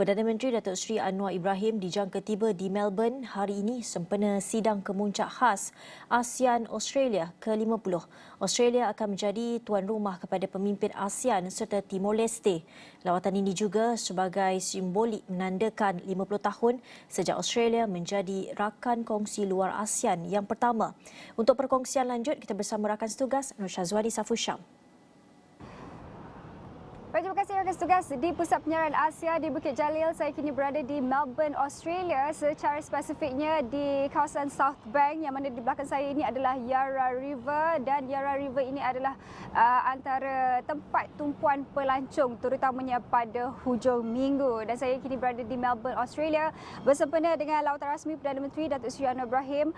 Perdana Menteri Datuk Seri Anwar Ibrahim dijangka tiba di Melbourne hari ini sempena sidang kemuncak khas ASEAN Australia ke-50. Australia akan menjadi tuan rumah kepada pemimpin ASEAN serta Timor Leste. Lawatan ini juga sebagai simbolik menandakan 50 tahun sejak Australia menjadi rakan kongsi luar ASEAN yang pertama. Untuk perkongsian lanjut, kita bersama rakan setugas Nur Syazwani Safusyam. Baik, terima kasih rakan setugas di Pusat Penyiaran Asia di Bukit Jalil. Saya kini berada di Melbourne, Australia, secara spesifiknya di kawasan South Bank, yang mana di belakang saya ini adalah Yarra River, dan Yarra River ini adalah antara tempat tumpuan pelancong terutamanya pada hujung minggu. Dan saya kini berada di Melbourne, Australia, bersempena dengan lawatan rasmi Perdana Menteri Datuk Seri Anwar Ibrahim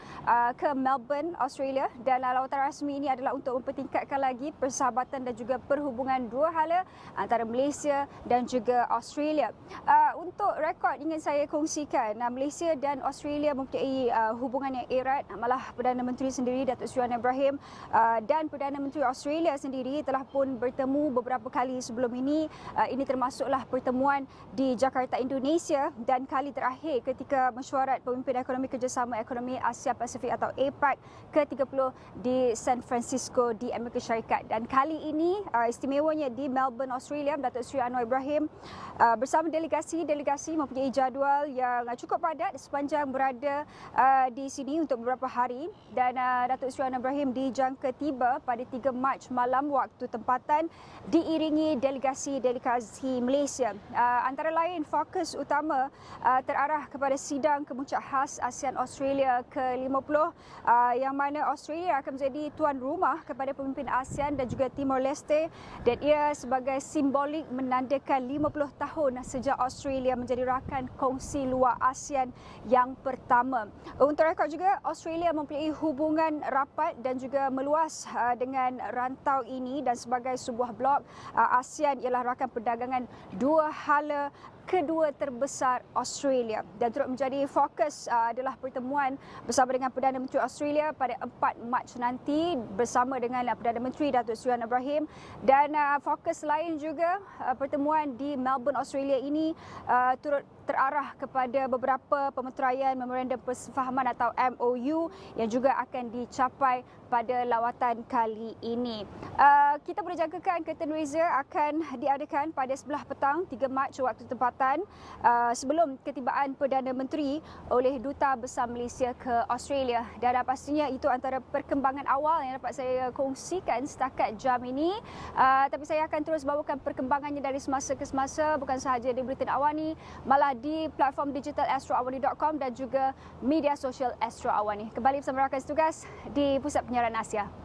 ke Melbourne, Australia, dan lawatan rasmi ini adalah untuk mempertingkatkan lagi persahabatan dan juga perhubungan dua hala antara Malaysia dan juga Australia. Untuk rekod ingin saya kongsikan, Malaysia dan Australia mempunyai hubungan yang erat. Malah Perdana Menteri sendiri, Datuk Seri Anwar Ibrahim, dan Perdana Menteri Australia sendiri telah pun bertemu beberapa kali sebelum ini. Ini termasuklah pertemuan di Jakarta, Indonesia, dan kali terakhir ketika mesyuarat Pemimpin Ekonomi Kerjasama Ekonomi Asia Pasifik atau APEC ke-30 di San Francisco di Amerika Syarikat. Dan kali ini istimewanya di Melbourne, Australia, Datuk Seri Anwar Ibrahim bersama delegasi mempunyai jadual yang cukup padat sepanjang berada di sini untuk beberapa hari. Dan Datuk Seri Anwar Ibrahim dijangka tiba pada 3 Mac malam waktu tempatan diiringi delegasi Malaysia. Antara lain fokus utama terarah kepada sidang kemuncak khas ASEAN Australia ke-50, yang mana Australia akan menjadi tuan rumah kepada pemimpin ASEAN dan juga Timor Leste, dan ia sebagai simbolik menandakan 50 tahun sejak Australia menjadi rakan kongsi luar ASEAN yang pertama. Untuk rekod juga, Australia mempunyai hubungan rapat dan juga meluas dengan rantau ini, dan sebagai sebuah blok, ASEAN ialah rakan perdagangan dua hala kedua terbesar Australia, dan turut menjadi fokus adalah pertemuan bersama dengan Perdana Menteri Australia pada 4 Mac nanti bersama dengan Perdana Menteri Datuk Seri Anwar Ibrahim. Dan fokus lain juga pertemuan di Melbourne, Australia ini turut terarah kepada beberapa pemeteraian Memorandum Persefahaman atau MOU yang juga akan dicapai pada lawatan kali ini. Kita boleh jangkakan Curtain Raiser akan diadakan pada sebelah petang 3 Mac waktu tempatan, sebelum ketibaan Perdana Menteri oleh Duta Besar Malaysia ke Australia. Dan pastinya itu antara perkembangan awal yang dapat saya kongsikan setakat jam ini. Tapi saya akan terus bawakan perkembangannya dari semasa ke semasa, bukan sahaja di Bulletin Awani, malah di platform digital astroawani.com dan juga media sosial Astro Awani. Kembali bersama rakan setugas di Pusat Penyiaran Asia.